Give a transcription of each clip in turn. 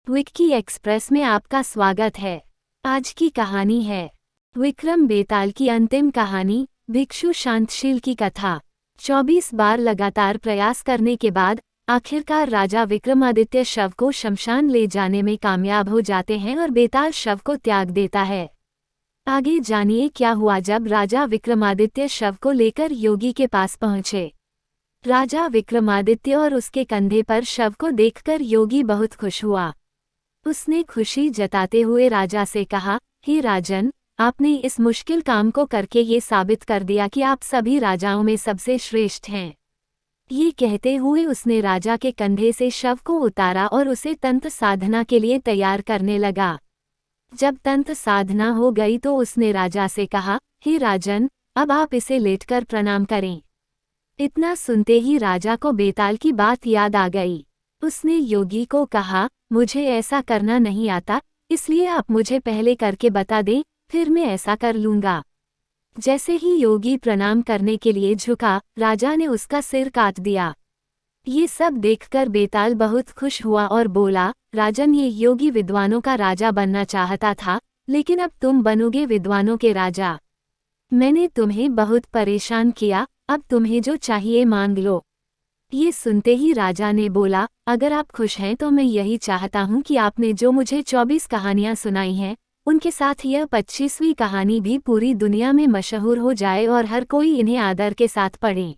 Vicky express में आपका स्वागत है। आज की कहानी है विक्रम बेताल की अंतिम कहानी, भिक्षु शांतशील की कथा। 24 बार लगातार प्रयास करने के बाद आखिरकार राजा विक्रमादित्य शव को शमशान ले जाने में कामयाब हो जाते हैं और बेताल शव को त्याग देता है। आगे जानिए क्या हुआ जब राजा विक्रमादित्य शव को लेकर योगी के पास पहुंचे। राजा विक्रमादित्य और उसके कंधे पर शव को देखकर योगी बहुत खुश हुआ। उसने खुशी जताते हुए राजा से कहा, हे राजन, आपने इस मुश्किल काम को करके ये साबित कर दिया कि आप सभी राजाओं में सबसे श्रेष्ठ हैं। ये कहते हुए उसने राजा के कंधे से शव को उतारा और उसे तंत्र साधना के लिए तैयार करने लगा। जब तंत्र साधना हो गई तो उसने राजा से कहा, हे राजन, अब आप इसे लेटकर प्रणाम करें। इतना सुनते ही राजा को बेताल की बात याद आ गई। उसने योगी को कहा, मुझे ऐसा करना नहीं आता, इसलिए आप मुझे पहले करके बता दें, फिर मैं ऐसा कर लूँगा। जैसे ही योगी प्रणाम करने के लिए झुका, राजा ने उसका सिर काट दिया। ये सब देखकर बेताल बहुत खुश हुआ और बोला, राजन, ये योगी विद्वानों का राजा बनना चाहता था, लेकिन अब तुम बनोगे विद्वानों के राजा। मैंने तुम्हें बहुत परेशान किया, अब तुम्हें जो चाहिए मांग लो। ये सुनते ही राजा ने बोला, अगर आप खुश हैं तो मैं यही चाहता हूँ कि आपने जो मुझे 24 कहानियाँ सुनाई हैं, उनके साथ यह 25वीं कहानी भी पूरी दुनिया में मशहूर हो जाए और हर कोई इन्हें आदर के साथ पढ़े।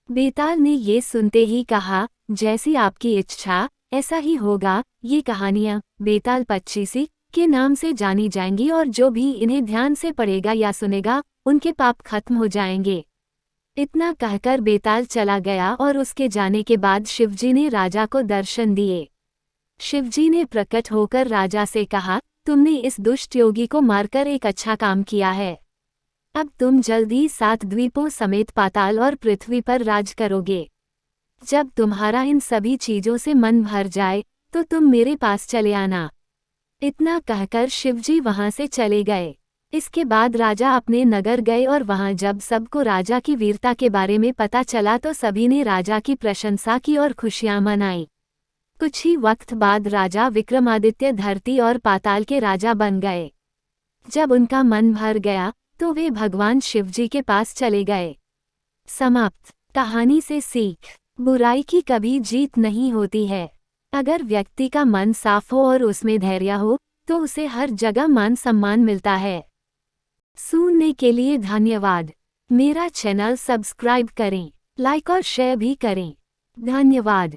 बेताल ने ये सुनते ही कहा, जैसी आपकी इच्छा ऐसा ही होगा। ये कहानियाँ बेताल 25 के नाम से जानी जाएंगी और जो भी इन्हें ध्यान से पढ़ेगा या सुनेगा, उनके पाप खत्म हो जाएंगे। इतना कहकर बेताल चला गया और उसके जाने के बाद शिवजी ने राजा को दर्शन दिए। शिवजी ने प्रकट होकर राजा से कहा, तुमने इस दुष्ट योगी को मारकर एक अच्छा काम किया है। अब तुम जल्दी 7 द्वीपों समेत पाताल और पृथ्वी पर राज करोगे। जब तुम्हारा इन सभी चीजों से मन भर जाए तो तुम मेरे पास चले आना। इतना कहकर शिवजी वहां से चले गए। इसके बाद राजा अपने नगर गए और वहां जब सबको राजा की वीरता के बारे में पता चला तो सभी ने राजा की प्रशंसा की और खुशियां मनाई। कुछ ही वक्त बाद राजा विक्रमादित्य धरती और पाताल के राजा बन गए। जब उनका मन भर गया तो वे भगवान शिवजी के पास चले गए। समाप्त। कहानी से सीख, बुराई की कभी जीत नहीं होती है। अगर व्यक्ति का मन साफ हो और उसमें धैर्य हो तो उसे हर जगह मान सम्मान मिलता है। सुनने के लिए धन्यवाद। मेरा चैनल सब्सक्राइब करें, लाइक और शेयर भी करें। धन्यवाद।